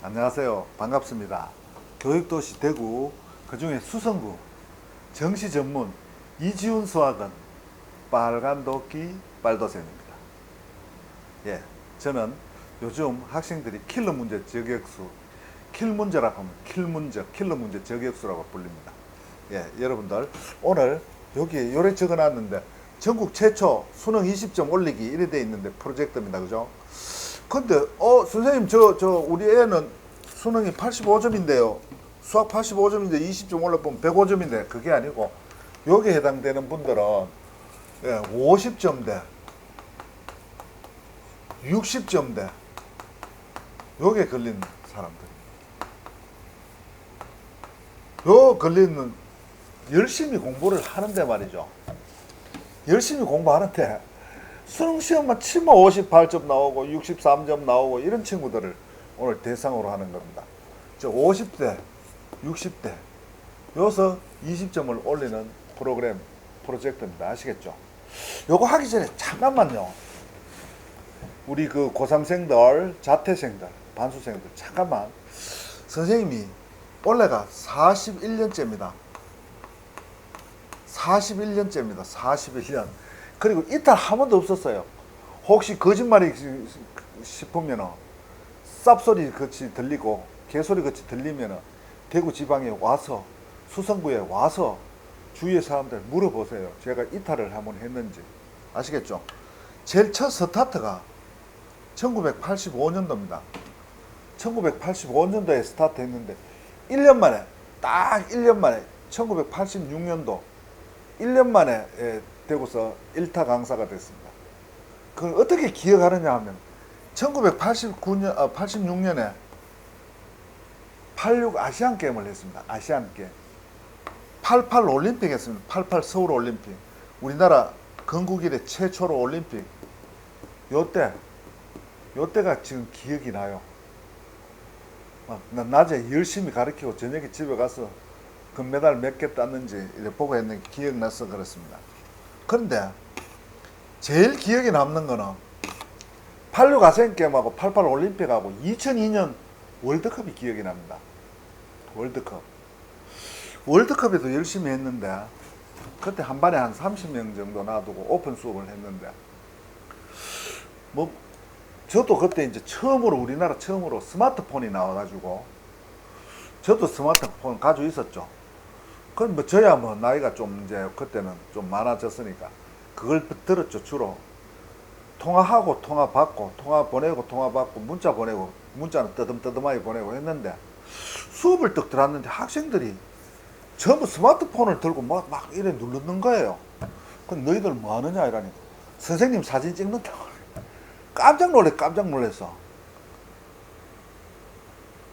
안녕하세요. 반갑습니다. 교육도시 대구, 그중에 수성구, 정시 전문 이지훈 수학은 빨간 도끼 빨도생입니다. 예, 저는 요즘 학생들이 킬러 문제 저격수, 킬 문제라고 하면 킬 문제, 킬러 문제 저격수라고 불립니다. 예, 여러분들 오늘 여기 요래 적어놨는데 전국 최초 수능 20점 올리기 이래 돼 있는데 프로젝트입니다. 그죠? 근데 선생님 우리 애는 수능이 85점인데요. 수학 85점인데 20점 올라보면 105점인데 그게 아니고 여기에 해당되는 분들은 50점대, 60점대 여기에 걸린 사람들. 요 걸리는 열심히 공부를 하는데 말이죠. 열심히 공부하는데 수능 시험만 치면 58점 나오고 63점 나오고 이런 친구들을 오늘 대상으로 하는 겁니다. 저 50대, 60대 여기서 20점을 올리는 프로그램, 프로젝트입니다. 아시겠죠? 요거 하기 전에 잠깐만요. 우리 그 고3생들, 자퇴생들, 반수생들 잠깐만. 선생님이 올해가 41년째입니다. 41년째입니다. 41년. 그리고 이탈 한 번도 없었어요. 혹시 거짓말이 싶으면 쌉소리 같이 들리고 개소리 같이 들리면 대구 지방에 와서 수성구에 와서 주위의 사람들 물어보세요. 제가 이탈을 한번 했는지. 아시겠죠? 제일 첫 스타트가 1985년도입니다. 1985년도에 스타트 했는데 1년 만에 딱 1년 만에 1986년도 1년 만에 되고서 1타 강사가 됐습니다. 그걸 어떻게 기억하느냐 하면 86년에 86 아시안 게임을 했습니다. 아시안 게임. 88 올림픽 했습니다. 88 서울 올림픽. 우리나라 건국 이래 최초로 올림픽. 요때가 지금 기억이 나요. 낮에 열심히 가르치고 저녁에 집에 가서 금메달 몇 개 땄는지 이렇게 보고 했는 게 기억나서 그렇습니다. 그런데 제일 기억에 남는 거는 86 아시안 게임하고 88 올림픽하고 2002년 월드컵이 기억이 납니다. 월드컵에도 열심히 했는데 그때 한 반에 한 30명 정도 놔두고 오픈 수업을 했는데 저도 그때 이제 우리나라 처음으로 스마트폰이 나와가지고 저도 스마트폰 가지고 있었죠. 그건 저야 나이가 좀 이제 그때는 좀 많아졌으니까 그걸 들었죠. 주로 통화하고 통화 받고 통화 보내고 통화 받고 문자 보내고 문자는 뜨듬뜨듬하게 보내고 했는데 수업을 딱 들었는데 학생들이 전부 스마트폰을 들고 막 이래 누르는 거예요. 그럼 너희들 뭐 하느냐 이러니까 선생님 사진 찍는다고. 깜짝 놀랐어.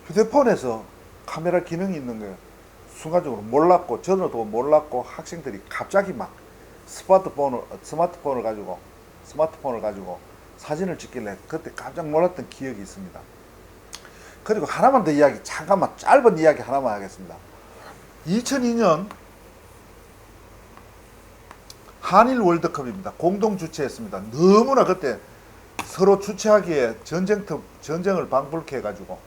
휴대폰에서 카메라 기능이 있는 거예요. 순간적으로 몰랐고 저도 몰랐고 학생들이 갑자기 막 스마트폰을 가지고 사진을 찍길래 그때 깜짝 놀랐던 기억이 있습니다. 그리고 하나만 더 짧은 이야기 하나만 하겠습니다. 2002년 한일 월드컵입니다. 공동 주최했습니다. 너무나 그때 서로 주최하기에 전쟁을 방불케 해가지고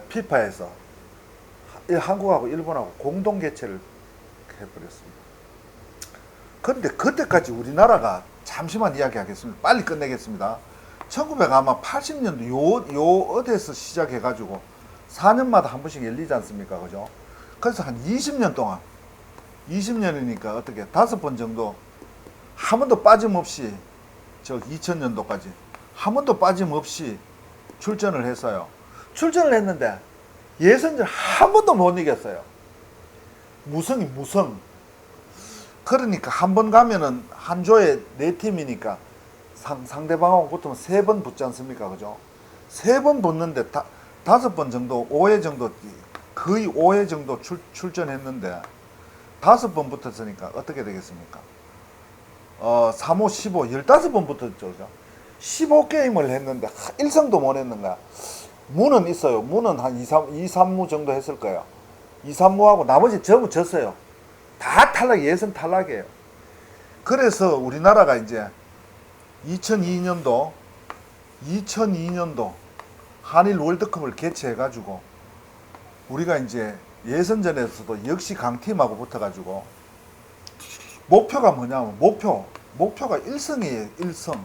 피파에서 한국하고 일본하고 공동 개최를 해버렸습니다. 그런데 그때까지 우리나라가 잠시만 이야기하겠습니다. 빨리 끝내겠습니다. 1980년도 요 어디에서 시작해가지고 4년마다 한 번씩 열리지 않습니까? 그죠? 그래서 한 20년 동안 20년이니까 어떻게 5번 정도 한 번도 빠짐없이 2000년도까지 한 번도 빠짐없이 출전을 했어요. 출전을 했는데 예선전 한 번도 못 이겼어요. 무성. 그러니까 한 번 가면은 한 조에 4팀이니까 상대방하고 붙으면 3번 붙지 않습니까? 그죠? 3번 붙는데 5번 정도, 5회 정도, 거의 5회 정도 출전했는데 5번 붙었으니까 어떻게 되겠습니까? 3, 5, 15, 15번 붙었죠. 그죠? 15게임을 했는데 1승도 못 했는 거야. 무는 있어요. 무는 한 2, 3무 정도 했을 거예요. 2, 3무하고 나머지 전부 졌어요. 다 예선 탈락이에요. 그래서 우리나라가 이제 2002년도 한일 월드컵을 개최해가지고 우리가 이제 예선전에서도 역시 강팀하고 붙어가지고 목표가 뭐냐면 목표가 1승이에요. 1승.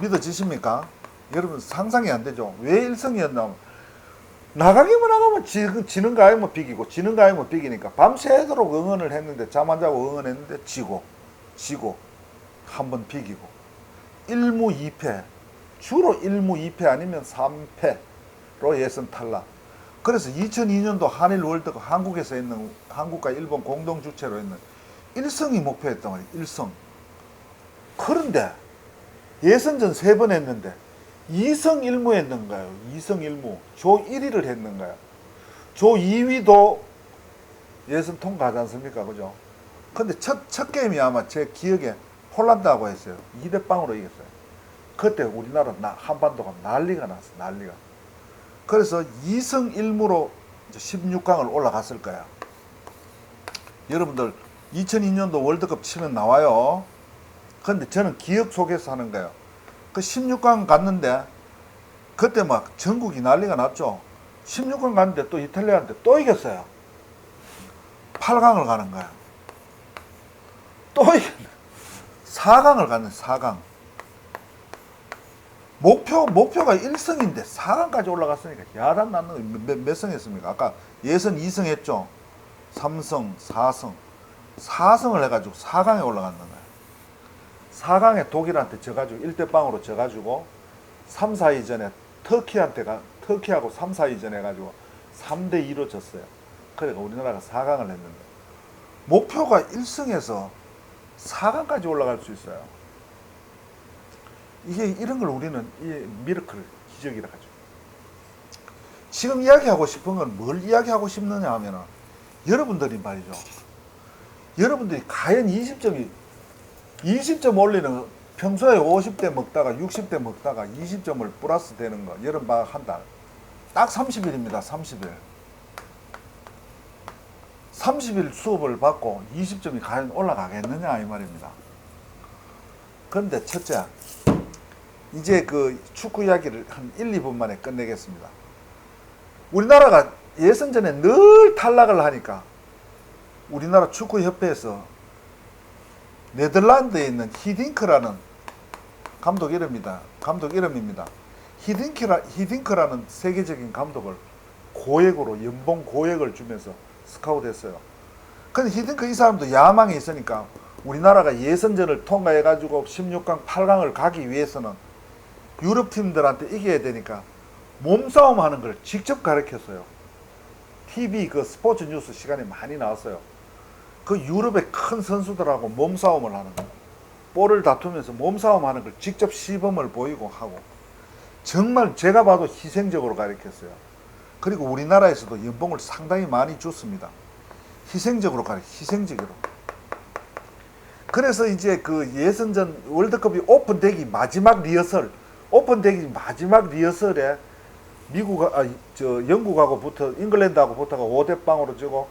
믿어지십니까? 여러분 상상이 안 되죠. 왜 1승이었냐면 나가기만 나가면 지는 거 아니면 비기고 지는 거 아니면 비기니까 밤새도록 응원을 했는데 잠 안 자고 응원했는데 지고 한 번 비기고 1무 2패 주로 1무 2패 아니면 3패로 예선 탈락. 그래서 2002년도 한일 월드컵 한국에서 있는 한국과 일본 공동 주최로 있는 1승이 목표였단 말이에요. 1승. 그런데 예선전 3번 했는데 2승 1무 했는가요? 2승 1무. 조 1위를 했는가요? 조 2위도 예선 통과하지 않습니까? 그죠? 근데 첫 게임이 아마 제 기억에 폴란드하고 했어요. 2대0으로 이겼어요. 그때 우리나라 한반도가 난리가 났어. 난리가. 그래서 2승 1무로 16강을 올라갔을 거야. 여러분들 2002년도 월드컵 치면 나와요. 근데 저는 기억 속에서 하는 거예요. 그 16강 갔는데 그때 막 전국이 난리가 났죠. 16강 갔는데 또 이탈리아한테 또 이겼어요. 8강을 가는 거야. 또 이겼네. 4강을 갔네. 4강. 목표가 1승인데 4강까지 올라갔으니까 야단 났는 거 몇 승 했습니까? 아까 예선 2승 했죠. 3승, 4승. 4승을 해가지고 4강에 올라갔는 거예요. 4강에 독일한테 져가지고 1대0으로 져가지고 3, 4위전에 터키하고 3, 4위전 해가지고 3대2로 졌어요. 그러니까 우리나라가 4강을 했는데 목표가 1승해서 4강까지 올라갈 수 있어요. 이런 걸 우리는 미라클 기적이라 하죠. 지금 이야기하고 싶은 건 뭘 이야기하고 싶느냐 하면은 여러분들이 말이죠. 여러분들이 과연 20점 올리는 평소에 50대 먹다가 60대 먹다가 20점을 플러스 되는 거 여름 방학 한 달. 딱 30일입니다. 30일. 30일 수업을 받고 20점이 과연 올라가겠느냐 이 말입니다. 그런데 첫째, 이제 그 축구 이야기를 한 1, 2분 만에 끝내겠습니다. 우리나라가 예선전에 늘 탈락을 하니까 우리나라 축구협회에서 네덜란드에 있는 히딩크라는 감독 이름입니다. 히딩크라는 세계적인 감독을 고액으로 연봉 고액을 주면서 스카우트했어요. 근데 히딩크 이 사람도 야망이 있으니까 우리나라가 예선전을 통과해가지고 16강, 8강을 가기 위해서는 유럽 팀들한테 이겨야 되니까 몸싸움 하는 걸 직접 가르쳤어요. TV 그 스포츠 뉴스 시간에 많이 나왔어요. 그 유럽의 큰 선수들하고 몸싸움을 하는 거예요. 볼을 다투면서 몸싸움 하는 걸 직접 시범을 보이고 하고 정말 제가 봐도 희생적으로 가르쳤어요. 그리고 우리나라에서도 연봉을 상당히 많이 줬습니다. 희생적으로. 그래서 이제 그 예선전 월드컵이 오픈되기 마지막 리허설에 영국하고 잉글랜드하고 붙어가 5대0으로 지고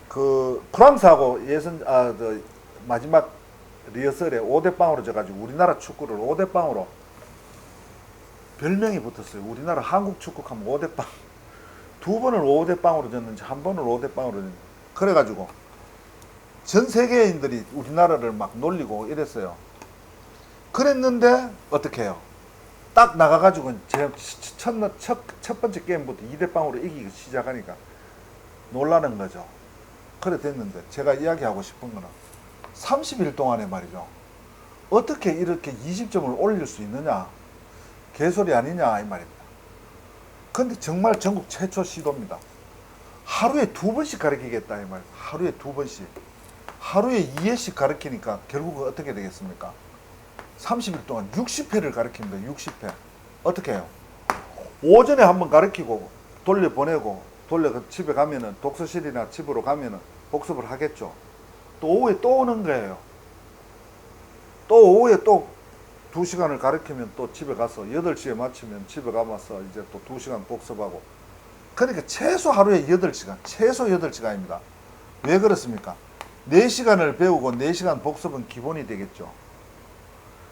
그 프랑스하고 마지막 리허설에 5대0으로 져가지고 우리나라 축구를 5대0으로 별명이 붙었어요. 우리나라 한국 축구하면 5대0. 두 번을 5대0으로 졌는지 한 번을 5대0으로 졌는지. 그래가지고 전 세계인들이 우리나라를 막 놀리고 이랬어요. 그랬는데 어떻게 해요? 딱 나가가지고 첫 번째 게임부터 2대0으로 이기기 시작하니까 놀라는 거죠. 그래 됐는데 제가 이야기하고 싶은 거는 30일 동안에 말이죠. 어떻게 이렇게 20점을 올릴 수 있느냐? 개소리 아니냐 이 말입니다. 근데 정말 전국 최초 시도입니다. 하루에 2번씩 가르치겠다 이 말. 하루에 2번씩. 하루에 2회씩 가르치니까 결국은 어떻게 되겠습니까? 30일 동안 60회를 가르칩니다. 60회. 어떻게 해요? 오전에 한번 가르치고 돌려보내고 집에 가면은 독서실이나 집으로 가면은 복습을 하겠죠. 또 오후에 또 오는 거예요. 또 오후에 또 2시간을 가르치면 또 집에 가서 8시에 마치면 집에 가면서 이제 또 2시간 복습하고. 그러니까 최소 하루에 8시간. 최소 8시간입니다. 왜 그렇습니까? 4시간을 배우고 4시간 복습은 기본이 되겠죠.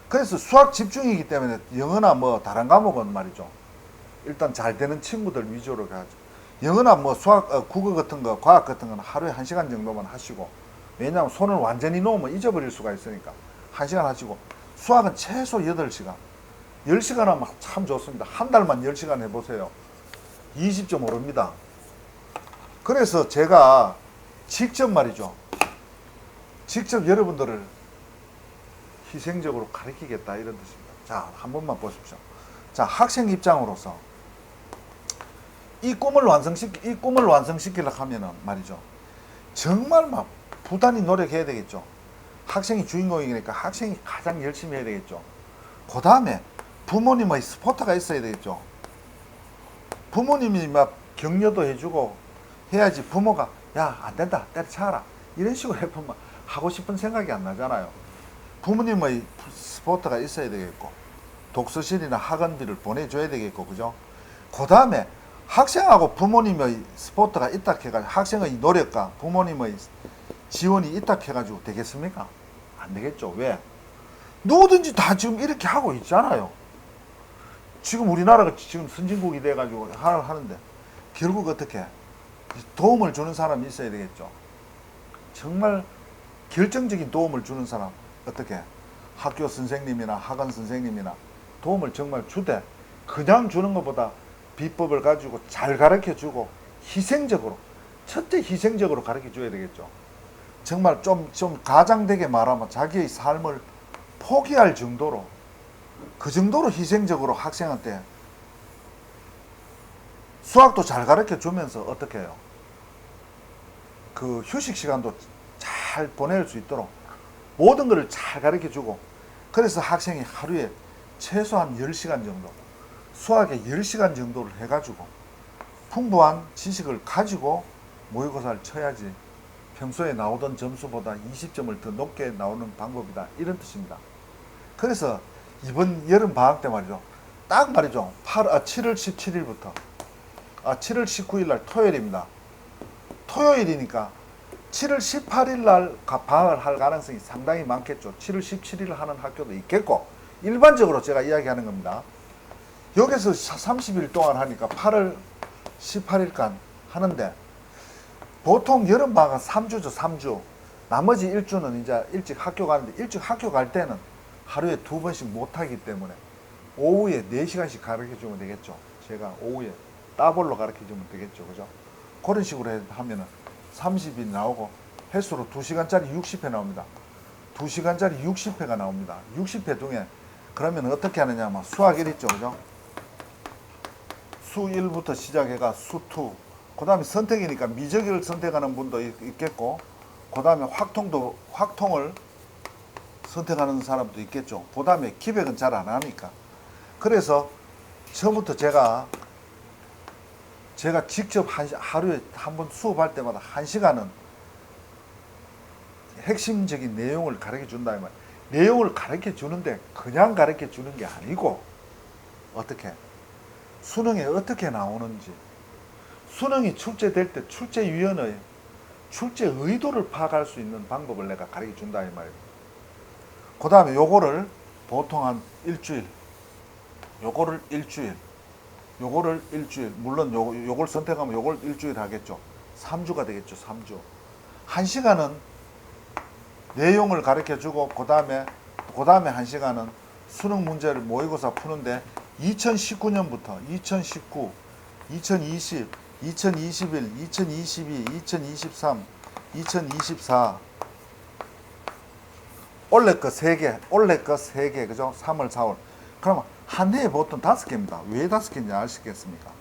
그래서 수학 집중이기 때문에 영어나 뭐 다른 과목은 말이죠. 일단 잘 되는 친구들 위주로 가죠. 영어나 뭐 수학, 국어 같은 거, 과학 같은 거는 하루에 1시간 정도만 하시고, 왜냐하면 손을 완전히 놓으면 잊어버릴 수가 있으니까 1시간 하시고, 수학은 최소 8시간. 10시간 하면 참 좋습니다. 한 달만 10시간 해보세요. 20점 오릅니다. 그래서 제가 직접 말이죠. 직접 여러분들을 희생적으로 가르치겠다 이런 뜻입니다. 자, 한 번만 보십시오. 자, 학생 입장으로서 이 꿈을 완성시키려고 하면은 말이죠. 정말 막 부단히 노력해야 되겠죠. 학생이 주인공이니까 학생이 가장 열심히 해야 되겠죠. 그 다음에 부모님의 스포트가 있어야 되겠죠. 부모님이 막 격려도 해주고 해야지 부모가 야, 안 된다, 때려쳐라 이런 식으로 해보면 하고 싶은 생각이 안 나잖아요. 부모님의 스포트가 있어야 되겠고, 독서실이나 학원비를 보내줘야 되겠고, 그죠? 그 다음에 학생하고 부모님의 스포트가 있다 해가지고 학생의 노력과 부모님의 지원이 있다 해가지고 되겠습니까? 안 되겠죠. 왜? 누구든지 다 지금 이렇게 하고 있잖아요. 지금 우리나라가 지금 선진국이 돼가지고 하는데 결국 어떻게 도움을 주는 사람이 있어야 되겠죠. 정말 결정적인 도움을 주는 사람, 어떻게 학교 선생님이나 학원 선생님이나 도움을 정말 주되, 그냥 주는 것보다 비법을 가지고 잘 가르쳐 주고 희생적으로, 첫째 희생적으로 가르쳐 줘야 되겠죠. 정말 좀 가장되게 말하면 자기의 삶을 포기할 정도로, 그 정도로 희생적으로 학생한테 수학도 잘 가르쳐 주면서 어떻게 해요? 그 휴식 시간도 잘 보낼 수 있도록 모든 것을 잘 가르쳐 주고, 그래서 학생이 하루에 최소한 10시간 정도, 수학에 10시간 정도를 해가지고 풍부한 지식을 가지고 모의고사를 쳐야지 평소에 나오던 점수보다 20점을 더 높게 나오는 방법이다, 이런 뜻입니다. 그래서 이번 여름 방학 때 말이죠, 딱 말이죠, 7월 17일부터 7월 19일 날 토요일입니다. 토요일이니까 7월 18일 날 방학을 할 가능성이 상당히 많겠죠. 7월 17일 하는 학교도 있겠고, 일반적으로 제가 이야기하는 겁니다. 여기서 30일 동안 하니까 8월 18일간 하는데, 보통 여름방학은 3주죠, 3주. 나머지 1주는 이제 일찍 학교 가는데, 일찍 학교 갈 때는 하루에 2번씩 못하기 때문에 오후에 4시간씩 가르쳐 주면 되겠죠. 제가 오후에 따블로 가르쳐 주면 되겠죠. 그죠? 그런 식으로 하면은 30일 나오고, 횟수로 2시간짜리 60회 나옵니다. 2시간짜리 60회가 나옵니다. 60회 중에 그러면 어떻게 하느냐, 수학 1 있죠. 그죠? 수 1부터 시작해가 수 2, 그 다음에 선택이니까 미적을 선택하는 분도 있겠고, 그 다음에 확통을 선택하는 사람도 있겠죠. 그 다음에 기백은 잘 안 하니까. 그래서 처음부터 제가 직접 하루에 한 번 수업할 때마다 1시간은 핵심적인 내용을 가르쳐 준다. 내용을 가르쳐 주는데 그냥 가르쳐 주는 게 아니고, 어떻게 수능에 어떻게 나오는지, 수능이 출제될 때 출제위원의 출제 의도를 파악할 수 있는 방법을 내가 가르쳐 준다 이 말이에요. 그 다음에 요거를 보통 한 일주일, 요거를 일주일, 물론 요걸 선택하면 요걸 일주일 하겠죠. 3주가 되겠죠. 3주. 1시간은 내용을 가르쳐 주고, 그 다음에 1시간은 수능 문제를 모의고사 푸는데, 2019년부터 2019, 2020, 2021, 2022, 2023, 2024 올해 거 3개, 그죠? 3월, 4월. 그러면 한 해에 보통 5개입니다. 왜 5개인지 아시겠습니까?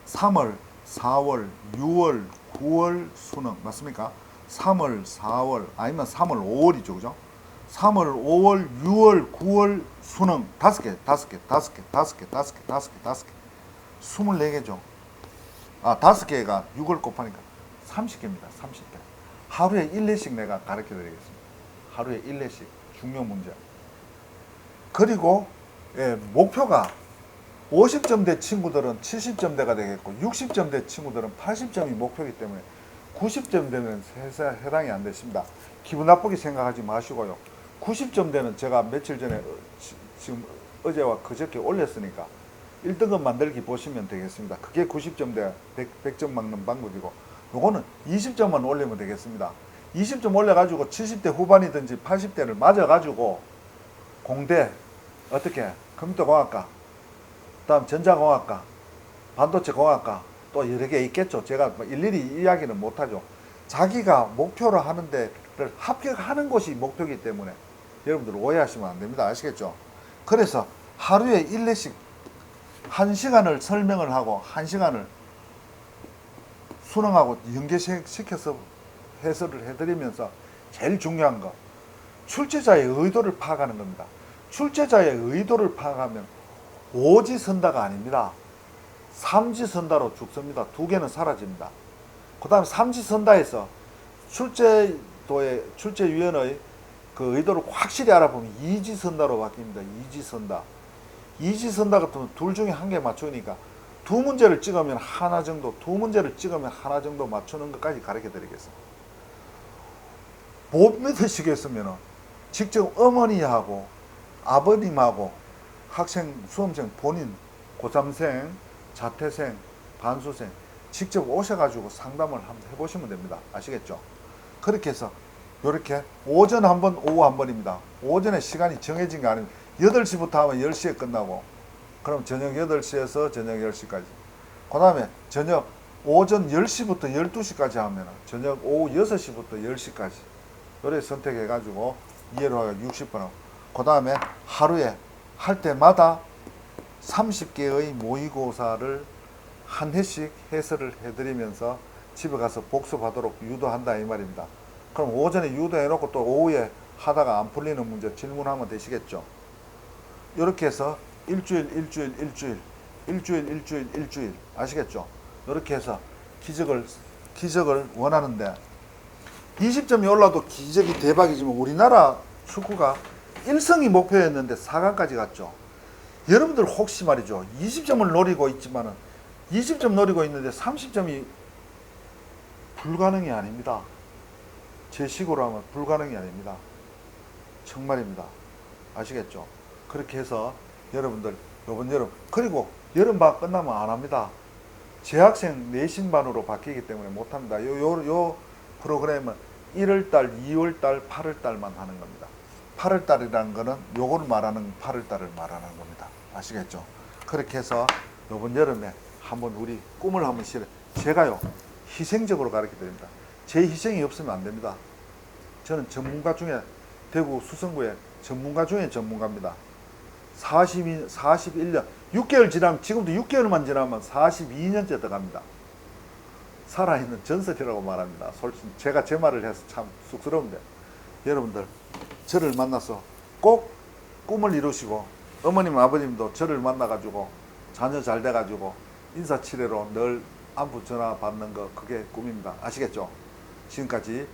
3월, 4월, 6월, 9월 수능, 맞습니까? 3월, 4월, 아니면 3월, 5월이죠, 그죠? 3월, 5월, 6월, 9월 수능 5개. 24개죠. 5개가 6월 곱하니까 30개입니다. 30개. 하루에 1회씩 내가 가르쳐 드리겠습니다. 하루에 1회씩 중요 문제. 그리고 목표가 50점대 친구들은 70점대가 되겠고, 60점대 친구들은 80점이 목표이기 때문에 90점대는 해당이 안 되십니다. 기분 나쁘게 생각하지 마시고요. 90점대는 제가 며칠 전에 지금 어제와 그저께 올렸으니까 1등급 만들기 보시면 되겠습니다. 그게 90점 대 100점 막는 방법이고, 요거는 20점만 올리면 되겠습니다. 20점 올려가지고 70대 후반이든지 80대를 맞아가지고 공대 어떻게 컴퓨터공학과, 다음 전자공학과, 반도체공학과 또 여러 개 있겠죠. 제가 일일이 이야기는 못하죠. 자기가 목표로 하는 데를 합격하는 것이 목표이기 때문에 여러분들 오해하시면 안 됩니다. 아시겠죠? 그래서 하루에 1회씩 1시간을 설명을 하고 1시간을 수능하고 연계시켜서 해설을 해드리면서 제일 중요한 거, 출제자의 의도를 파악하는 겁니다. 출제자의 의도를 파악하면 오지선다가 아닙니다. 삼지선다로 죽습니다. 두 개는 사라집니다. 그 다음 삼지선다에서 출제위원의 그 의도를 확실히 알아보면 이지선다로 바뀝니다. 이지선다. 이지선다 같으면 둘 중에 한 개 맞추니까 두 문제를 찍으면 하나 정도, 두 문제를 찍으면 하나 정도 맞추는 것까지 가르쳐 드리겠습니다. 못 믿으시겠으면 직접 어머니하고 아버님하고 학생, 수험생 본인, 고3생, 자퇴생, 반수생 직접 오셔가지고 상담을 한번 해보시면 됩니다. 아시겠죠? 그렇게 해서 이렇게 오전 한 번, 오후 한 번입니다. 오전에 시간이 정해진 게 아닙니다. 8시부터 하면 10시에 끝나고, 그럼 저녁 8시에서 저녁 10시까지. 그 다음에 저녁 오전 10시부터 12시까지 하면 저녁 오후 6시부터 10시까지. 요래 선택해가지고 이해로 하여 60분 하고, 그 다음에 하루에 할 때마다 30개의 모의고사를 한 회씩 해설을 해드리면서 집에 가서 복습하도록 유도한다 이 말입니다. 그럼 오전에 유도해놓고 또 오후에 하다가 안 풀리는 문제 질문하면 되시겠죠. 이렇게 해서 일주일 아시겠죠? 이렇게 해서 기적을 원하는데, 20점이 올라도 기적이 대박이지만 우리나라 축구가 1승이 목표였는데 4강까지 갔죠. 여러분들 혹시 말이죠, 20점을 노리고 있지만은 20점 노리고 있는데 30점이 불가능이 아닙니다. 제 식으로 하면 불가능이 아닙니다. 정말입니다. 아시겠죠? 그렇게 해서 여러분들 이번 여름, 그리고 여름방학 끝나면 안 합니다. 재학생 내신반으로 바뀌기 때문에 못합니다. 요 프로그램은 1월달, 2월달, 8월달만 하는 겁니다. 8월달이라는 거는 요걸 말하는 8월달을 말하는 겁니다. 아시겠죠? 그렇게 해서 이번 여름에 한번 우리 꿈을 한번 실어. 제가요 희생적으로 가르쳐 드립니다. 제 희생이 없으면 안 됩니다. 저는 전문가 중에, 대구 수성구의 전문가 중에 전문가입니다. 41년 6개월 지나면, 지금도 6개월만 지나면 42년째 들어갑니다. 살아있는 전설이라고 말합니다. 솔직히 제가 제 말을 해서 참 쑥스러운데, 여러분들 저를 만나서 꼭 꿈을 이루시고, 어머님 아버님도 저를 만나가지고 자녀 잘 돼가지고 인사치레로 늘 안부 전화 받는 거, 그게 꿈입니다. 아시겠죠? 지금까지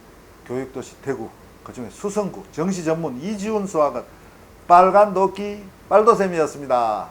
교육도시 대구, 그중에 수성구 정시전문 이지훈 수학은 빨간 도끼 빨도쌤이었습니다.